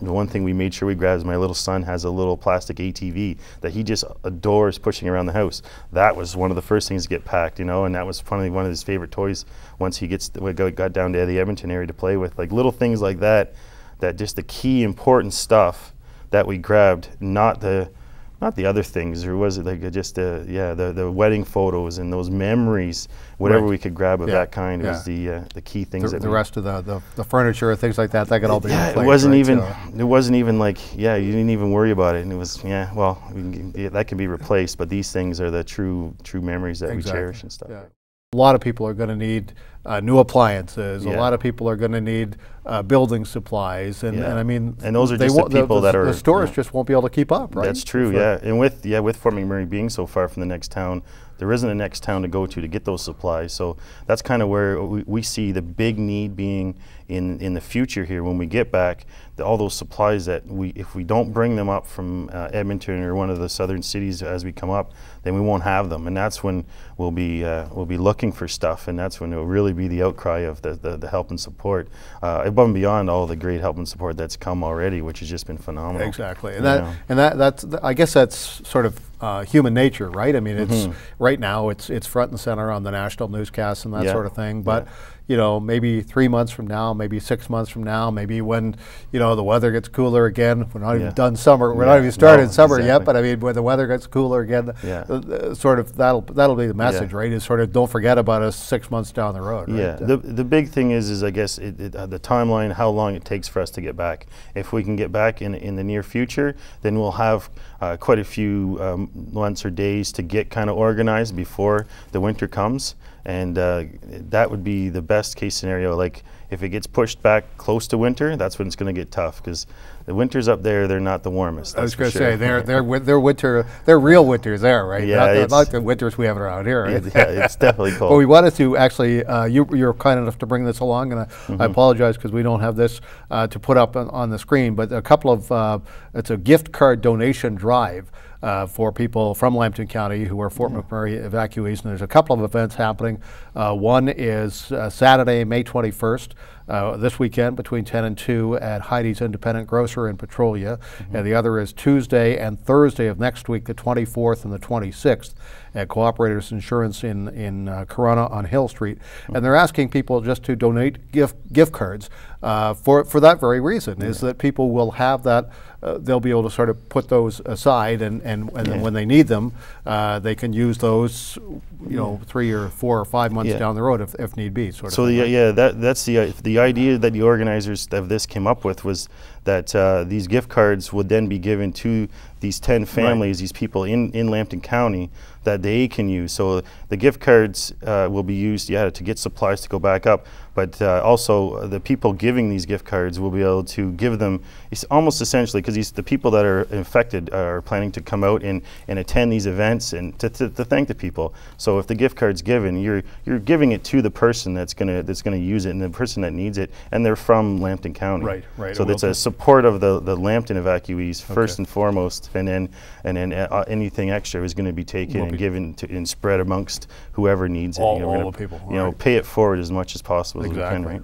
the one thing we made sure we grabbed is my little son has a little plastic ATV that he just adores pushing around the house. That was one of the first things to get packed, you know, and that was probably one of his favorite toys once he got down to the Edmonton area to play with. Like little things like that, that just the key important stuff that we grabbed, not the other things, or was it like just the wedding photos and those memories, whatever we could grab of that kind was the key things. The rest of the furniture, things like that, that could all be replaced, it wasn't it wasn't even like you didn't even worry about it, and it was well that can be replaced, but these things are the true memories that we cherish and stuff. Yeah. A lot of people are going to need new appliances. A lot of people are going to need building supplies, and I mean, and those are just the people that are the stores just won't be able to keep up, right? That's true, and with Fort McMurray being so far from the next town, there isn't a next town to go to get those supplies. So that's kind of where we see the big need being in the future here when we get back. All those supplies that if we don't bring them up from Edmonton or one of the southern cities as we come up, then we won't have them, and that's when we'll be looking for stuff, and that's when it will really be the outcry of the help and support, above and beyond all the great help and support that's come already, which has just been phenomenal. Exactly, and that's I guess that's sort of human nature, right? I mean, it's right now it's front and center on the national newscasts and that sort of thing, but you know, maybe 3 months from now, maybe 6 months from now, maybe when, you know, the weather gets cooler again. We're not even done summer. We're not even started summer yet, but I mean, when the weather gets cooler again, sort of that'll be the message, right? Is sort of don't forget about us 6 months down the road. Right? Yeah. The big thing is I guess the timeline, how long it takes for us to get back. If we can get back in the near future, then we'll have quite a few months or days to get kind of organized before the winter comes. And that would be the best case scenario. Like if it gets pushed back close to winter, that's when it's going to get tough, because the winters up there, they're not the warmest. I was going to say their real winters there, right? Not like the winters we have around here. Right? Yeah, it's definitely cold. Well, we wanted to actually, you're kind enough to bring this along, and I apologize because we don't have this to put up on the screen. But a couple of it's a gift card donation drive. For people from Lambton County who are Fort McMurray evacuees, and there's a couple of events happening. One is Saturday, May 21st, this weekend between 10 and 2 at Heidi's Independent Grocer in Petrolia, and the other is Tuesday and Thursday of next week, the 24th and the 26th, at Cooperators Insurance in Corunna on Hill Street. And they're asking people just to donate gift cards for that very reason, is that people will have that, they'll be able to sort of put those aside, and then when they need them, they can use those, you know, 3 or 4 or 5 months down the road if need be. That's the idea that the organizers of this came up with, was that these gift cards would then be given to these 10 families, these people in Lambton County, that they can use. So the gift cards will be used, to get supplies to go back up, but also the people giving these gift cards will be able to give them, it's almost essentially, because the people that are infected are planning to come out and attend these events and to thank the people. So if the gift card's given, you're giving it to the person that's gonna use it, and the person that needs it, and they're from Lambton County. Right. So that's a support of the Lambton evacuees first and foremost, and then anything extra is going to be taken and given and spread amongst whoever needs it. All the people. Pay it forward as much as possible as we can, right?